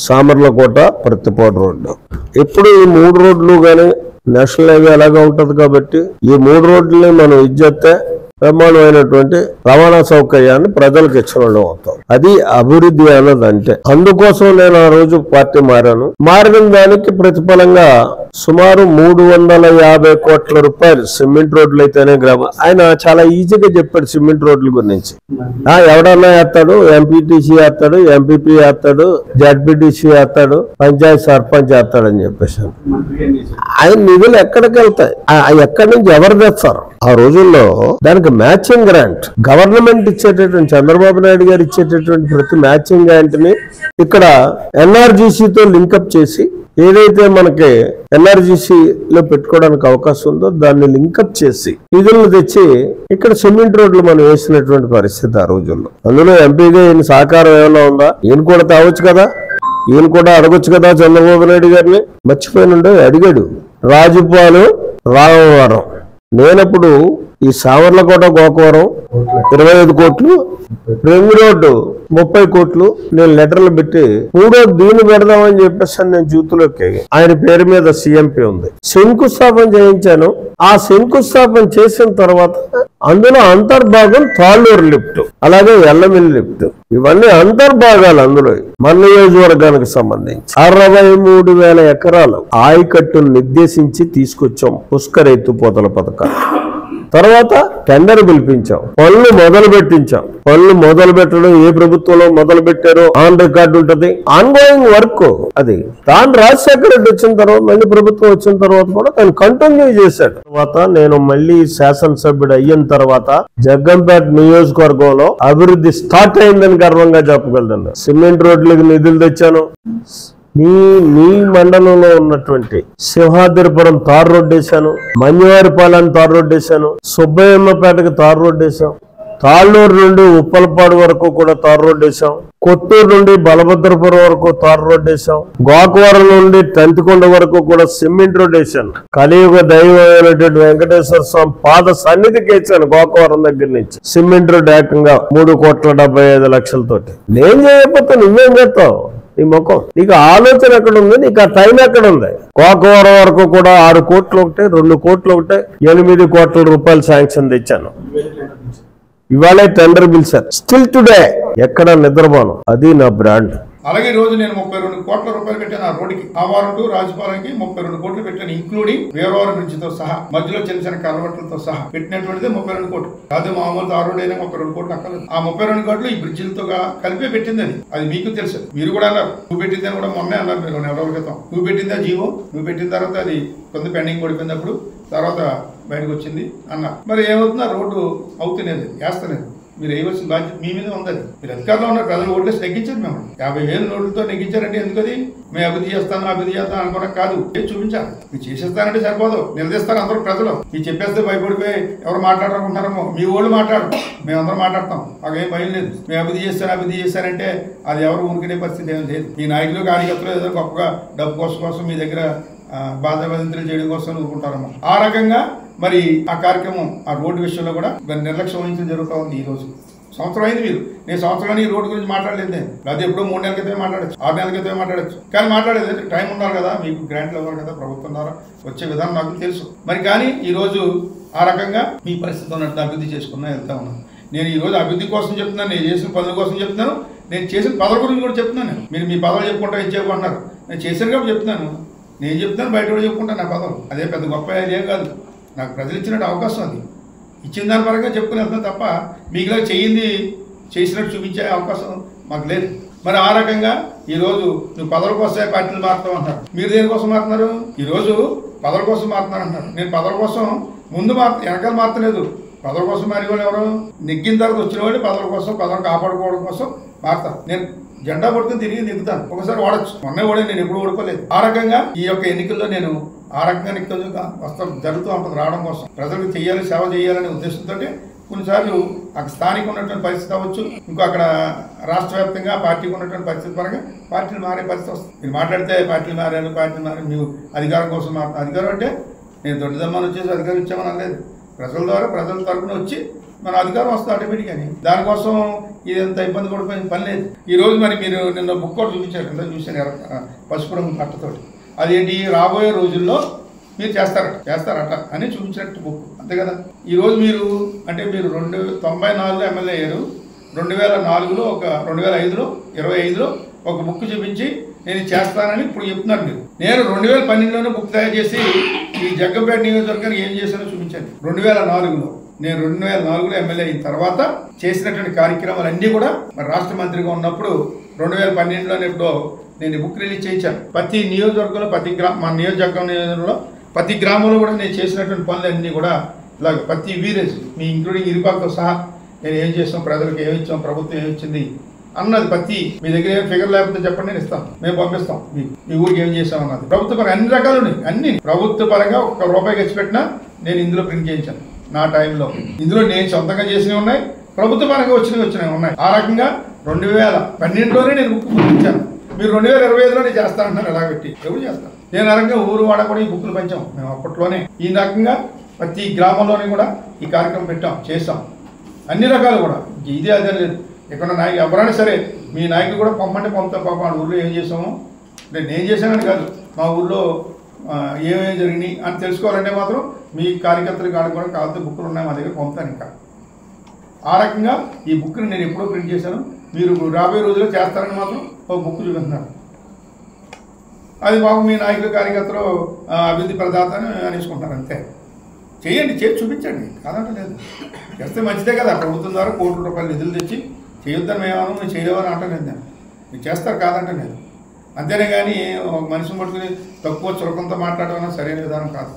Samarlakota Prathipadu road. ఇప్పుడు ఈ 3 రోడ్లు కానీ నేషనల్ హైవే అలాగే ఉంటది కాబట్టి ఈ 3 రోడ్లని మనం ఇచ్చేస్తే బ్రహ్మాండమైనటువంటి రవాణా సౌకర్యాన్ని ప్రజలకు ఇచ్చిన వాళ్ళం అవుతాం. అది అభివృద్ధి అన్నది. అంటే అందుకోసం నేను ఆ రోజు పార్టీ మారిన దానికి ప్రతిఫలంగా సుమారు 350 కోట్ల రూపాయలు సిమెంట్ రోడ్లు అయితేనే ఆయన చాలా ఈజీగా చెప్పాడు సిమెంట్ రోడ్ల గురించి. ఎవడన్నా వేస్తాడు, ఎంపీటీసీ వేస్తాడు, ఎంపీపీ వేస్తాడు, జడ్పీటీసీ వేస్తాడు, పంచాయతీ సర్పంచ్ వేస్తాడని చెప్పేసాను. ఆయన నిధులు ఎక్కడికి వెళ్తాయి, ఎక్కడి నుంచి ఎవరు తెస్తారు? ఆ రోజుల్లో దానికి మ్యాచింగ్ గ్రాంట్ గవర్నమెంట్ ఇచ్చేటటువంటి చంద్రబాబు నాయుడు గారు ఇచ్చేటటువంటి ప్రతి మ్యాచింగ్ గ్రాంట్ ని ఇక్కడ ఎన్ఆర్జీసీతో లింకప్ చేసి ఏదైతే మనకి ఎన్ఆర్జీసీలో పెట్టుకోవడానికి అవకాశం ఉందో దాన్ని లింకప్ చేసి నిధులను తెచ్చి ఇక్కడ సిమెంట్ రోడ్లు మనం వేసినటువంటి పరిస్థితి ఆ రోజుల్లో. అందులో ఎంపీగా ఈయన సహకారం ఏమైనా ఉందా? ఈయన కూడా తావచ్చు కదా, ఈయన కూడా అడగొచ్చు కదా చంద్రబాబు నాయుడు గారిని. మర్చిపోయినుండే అడిగాడు. రాజుపాలు రామవరం, నేనప్పుడు ఈ సావర్లకోట గోకవరం 25 కోట్లు, రింగ్ రోడ్డు 30 కోట్లు నేను లెటర్లు పెట్టి 3వ దీన్ని పెడదామని చెప్పేసి నేను జూతులోకి ఆయన పేరు మీద సిఎంపీ ఉంది శంకుస్థాపన చేయించాను. ఆ శంకుస్థాపన చేసిన తర్వాత అందులో అంతర్భాగం తాళ్ళూరు లిఫ్ట్, అలాగే ఎల్లమిల్లి లిఫ్ట్, ఇవన్నీ అంతర్భాగాలు. అందులో మన నియోజకవర్గానికి సంబంధించి 63,000 ఎకరాలు ఆయకట్టును నిర్దేశించి తీసుకొచ్చాం పుష్కర ఎత్తుపోతల పథకం. తర్వాత టెండర్ పిలిపించాం, పనులు మొదలు పెట్టించాం. పనులు మొదలు పెట్టడం ఏ ప్రభుత్వంలో మొదలు పెట్టారో ఆన్ రికార్డు ఉంటది. ఆన్ గోయింగ్ వర్క్ అది. తాను రాజశేఖర రెడ్డి వచ్చిన తర్వాత మళ్ళీ ప్రభుత్వం వచ్చిన తర్వాత కూడా తను కంటిన్యూ చేశాడు. తర్వాత నేను మళ్ళీ శాసనసభ్యుడు అయిన తర్వాత జగ్గంపేట నియోజకవర్గంలో అభివృద్ధి స్టార్ట్ అయిందని గర్వంగా చెప్పగలను. సిమెంట్ రోడ్లకు నిధులు తెచ్చాను. మీ మండలంలో ఉన్నటువంటి సింహాద్రిపురం తార్ రోడ్డు వేశాను, మంజవారిపాలెం తార్ రోడ్డు వేశాను, సుబ్బయ్యమ్మపేటకి తార్ రోడ్డు వేశాం, తాళ్ళూరు నుండి ఉప్పలపాడు వరకు కూడా తార్ రోడ్డు వేశాం, కొత్తూరు నుండి బలభద్రపురం వరకు తార్ రోడ్డు వేశాం, గోకవరం నుండి టెంతకొండ వరకు కూడా సిమెంట్ రోడ్డు వేశాను. కలియుగ దైవమైనటువంటి వెంకటేశ్వర స్వామి పాద సన్నిధికి వేసాను. గోకవరం దగ్గర నుంచి సిమెంట్ రోడ్డు ఏకంగా 3,75,00,000 నేను చేయకపోతే నువ్వేం చేస్తావు? నీ ముఖం, నీకు ఆలోచన ఎక్కడ ఉంది, నీకు ఆ టైం ఎక్కడ ఉంది? గోకవరం వరకు కూడా 6 కోట్లు ఒకటే, 2 కోట్లు ఒకటే, 8 కోట్ల రూపాయలు శాంక్షన్ తెచ్చాను. ఇవాళ టెండర్ పిలిచారు. స్టిల్ టుడే ఎక్కడ నిద్రపోను. అది నా బ్రాండ్. అలాగే రోజు నేను 32 కోట్ల రూపాయలు పెట్టాను ఆ రోడ్డుకి. ఆ వారం టు రాజపాలెంకి 32 కోట్లు పెట్టాను, ఇంక్లూడింగ్ వేరవరం బ్రిడ్జ్ తో సహా, మధ్యలో చిన్న చిన్న కలవట్లతో సహా పెట్టినటువంటిది 32 కోట్లు. కాదు మామూలు ఆ రోడ్ అయినా 32 కోట్లు అక్కర్లేదు. ఆ 32 కోట్లు ఈ బ్రిడ్జిలతో కలిపే పెట్టింది. అది మీకు తెలుసు. మీరు కూడా అన్నారు, నువ్వు పెట్టిందని కూడా మొన్నే అన్నారు మీరు 2 నెలల క్రితం. నువ్వు పెట్టిందా జీవో, నువ్వు పెట్టిన తర్వాత అది కొంత పెండింగ్ పడిపోయినప్పుడు తర్వాత బయటకు వచ్చింది అన్న. మరి ఏమవుతుంది? ఆ రోడ్డు అవుతున్నది, వేస్తలేదు. మీరు వేయవలసిన బాధ్యత మీ మీద ఉందని. మీరు అధికారంలో ఉన్న ప్రజలు ఓట్లేసి నెగ్గించారు. మేము 50,000 నోట్లతో నెగ్గించారంటే ఎందుకది? మేము అభివృద్ధి చేస్తాను అనుకున్నా కాదు, చూపించాలి. మీరు చేసేస్తానంటే సరిపోదు, నిలదీస్తారు అందరూ ప్రజలు. మీరు చెప్పేస్తే భయపడిపోయి ఎవరు మాట్లాడాలనుకుంటారో మీ ఓళ్ళు మాట్లాడరు, మేమందరం మాట్లాడతాం. మాకేం భయం లేదు. మేము అభివృద్ధి చేస్తారంటే అది ఎవరు ఊరుకునే పరిస్థితి ఏం లేదు. మీ నాయకులు కార్యకర్తలు ఏదో గొప్పగా డబ్బు కోసం మీ దగ్గర బాధ్యతలు చేయడం కోసం ఊరుకుంటారమ్మా. ఆ రకంగా మరి ఆ కార్యక్రమం ఆ రోడ్డు విషయంలో కూడా నిర్లక్ష్యం వహించడం జరుగుతూ ఉంది. ఈ రోజు సంవత్సరం అయింది. నేను సంవత్సరాన్ని ఈ రోడ్డు గురించి మాట్లాడలేదు. నేను అది ఎప్పుడో 3 నెలల క్రితమే మాట్లాడచ్చు, 6 నెలల క్రితమే మాట్లాడచ్చు. కానీ మాట్లాడేది టైం ఉన్నారు కదా, మీకు గ్రాంట్లు ఇవ్వాలి కదా, ప్రభుత్వం ద్వారా వచ్చే విధానం నాకు తెలుసు. మరి కానీ ఈరోజు ఆ రకంగా మీ పరిస్థితి ఉన్నట్టు అభివృద్ధి చేసుకున్నా వెళ్తా ఉన్నాను. నేను ఈ రోజు అభివృద్ధి కోసం చెప్తున్నాను, నేను చేసిన పనుల కోసం చెప్తున్నాను, నేను చేసిన పదవుల గురించి కూడా చెప్తున్నాను. మీరు మీ పదవులు చెప్పుకుంటా ఇచ్చేయమంటున్నారు, నేను చేశాను కాబట్టి చెప్తున్నాను. నేను చెప్తాను, బయట కూడా చెప్పుకుంటాను నా పదవులు. అదే పెద్ద గొప్ప ఏం కాదు, నాకు ప్రజలు ఇచ్చినట్టు అవకాశం. అది ఇచ్చిన దాని పరంగా చెప్పుకుని వెళ్తాను తప్ప మీకులా చేసినట్టు చూపించే అవకాశం మాకు లేదు. మరి ఆ రకంగా ఈరోజు నువ్వు పదవుల కోసమే పార్టీలు మారుతావు అంటారు. మీరు దేనికోసం మారుతున్నారు? ఈరోజు పదవుల కోసం మారుతున్నారు అంటారు. నేను పదవుల కోసం ముందు వెనకాల మారతలేదు. పదవుల కోసం మారి వాళ్ళు ఎవరు? నెగ్గిన తర్వాత వచ్చిన వాళ్ళు పదవుల కోసం, పదవులు కాపాడుకోవడం కోసం మారుతారు. నేను జెండా పట్టుకుని తిరిగి దిగుతాను. ఒకసారి ఓడచ్చు, మొన్నే ఓడే, నేను ఎప్పుడు ఓడిపోలేదు. ఆ రకంగా ఈ యొక్క ఎన్నికల్లో నేను ఆ రకంగా వస్తాం జరుగుతూ ఉంటుంది. రావడం కోసం ప్రజలకు చేయాలి, సేవ చేయాలనే ఉద్దేశంతో కొన్నిసార్లు అక్కడ స్థానిక ఉన్నటువంటి పరిస్థితి అవ్వచ్చు, ఇంకో అక్కడ రాష్ట్ర వ్యాప్తంగా పార్టీకి ఉన్నటువంటి పరిస్థితి పరంగా పార్టీలు మారే పరిస్థితి వస్తుంది. మీరు మాట్లాడితే పార్టీలు మారారు, మీరు అధికారం కోసం అధికారం అంటే నేను దొడ్డిదమ్మని వచ్చేసి అధికారం ఇచ్చామని అనలేదు. ప్రజల ద్వారా ప్రజల తరపున వచ్చి మన అధికారం వస్తుంది ఆటోమేటిక్ అని. దానికోసం ఇదంతా ఇబ్బంది పడిపోయిన పని లేదు. ఈ రోజు మరి మీరు నిన్న బుక్ కూడా చూపించారు కదా, చూశాను పసుపు రంగు పట్టతోటి. అదేంటి రాబోయే రోజుల్లో మీరు చేస్తారట అని చూపించినట్టు బుక్, అంతే కదా. ఈరోజు మీరు అంటే మీరు 94 ఎమ్మెల్యే అయ్యారు, 2004లో 2005లో 25లో ఒక బుక్ చూపించి నేను చేస్తానని ఇప్పుడు చెప్తున్నారు మీరు. నేను 2012లోనే బుక్ తయారు చేసి ఈ జగ్గంపేట నియోజకవర్గానికి ఏం చేశానో చూపించండి. 2004లో నేను 2004లో ఎమ్మెల్యే అయిన తర్వాత చేసినటువంటి కార్యక్రమాలు అన్నీ కూడా మరి రాష్ట్ర మంత్రిగా ఉన్నప్పుడు 2012లోనే ఎప్పుడో నేను బుక్ రిలీజ్ చేయించాను. ప్రతి నియోజకవర్గంలో మా నియోజకవర్గంలో ప్రతి గ్రామంలో కూడా నేను చేసినటువంటి పనులన్నీ కూడా ఇలాగ ప్రతి విలేజ్ మీ ఇంక్లూడింగ్ ఇరుపాలతో సహా నేను ఏం చేస్తాం, ప్రజలకు ఏమి ఇచ్చాం, ప్రభుత్వం ఏమి ఇచ్చింది అన్నది ప్రతి మీ దగ్గర ఏం ఫిగర్ లేకపోతే చెప్పండి, నేను ఇస్తాం, మేము పంపిస్తాం మీ ఊరికి ఏం చేస్తాం అన్నది. ప్రభుత్వ పరంగా అన్ని రకాలు ఉన్నాయి, అన్ని ప్రభుత్వ పరంగా ₹1 ఖర్చు పెట్టినా నేను ఇందులో ప్రింట్ చేయించాను నా టైంలో. ఇందులో నేను సొంతంగా చేసినవి ఉన్నాయి, ప్రభుత్వ పరంగా వచ్చినవి ఉన్నాయి. ఆ రకంగా 2012లోనే నేను బుక్ పంపించాను. మీరు 2025లో నేను చేస్తానంటున్నారు, ఎలా పెట్టి ఎవరు చేస్తాను. నేను ఆ రకంగా ఊరు వాడ కూడా ఈ బుక్కులు పంచాం మేము అప్పట్లోనే. ఈ రకంగా ప్రతి గ్రామంలోనే కూడా ఈ కార్యక్రమం పెట్టాం, చేస్తాం, అన్ని రకాలు కూడా. ఇదే అదే లేదు, ఎక్కడ నాయకులు ఎవరైనా సరే మీ నాయకులు కూడా పంపంటే పంపుతా. పాప ఆ ఊళ్ళో ఏం చేసామో నేను చేశానని కాదు, మా ఊళ్ళో ఏమేమి జరిగినాయి అని తెలుసుకోవాలంటే మాత్రం మీ కార్యకర్తలు కాదు కూడా కావాల్సిన బుక్కులు ఉన్నాయి మా దగ్గర, పంపుతాను. ఇంకా ఆ రకంగా ఈ బుక్ని నేను ఎప్పుడో ప్రింట్ చేశాను. మీరు రాబోయే రోజుల్లో చేస్తారని మాత్రం ఒక బుక్ చూపిస్తున్నారు. అది బాబు మీ నాయకులు కార్యకర్తలు అభివృద్ధి ప్రదాత అని అనేసుకుంటారు, అంతే. చేయండి, చేసి చూపించండి, కాదంటే లేదు. చేస్తే మంచిదే కదా. ప్రభుత్వం ద్వారా ₹1,00,00,000 నిధులు తెచ్చి చేయొద్దని మేమేమో మీరు చేయలేవని అంటలేదు నేను. మీరు చేస్తారు, కాదంటే లేదు. అంతేనే కానీ ఒక మనిషిని పట్టుకుని తక్కువ చులకంతో మాట్లాడడం సరైన విధానం కాదు.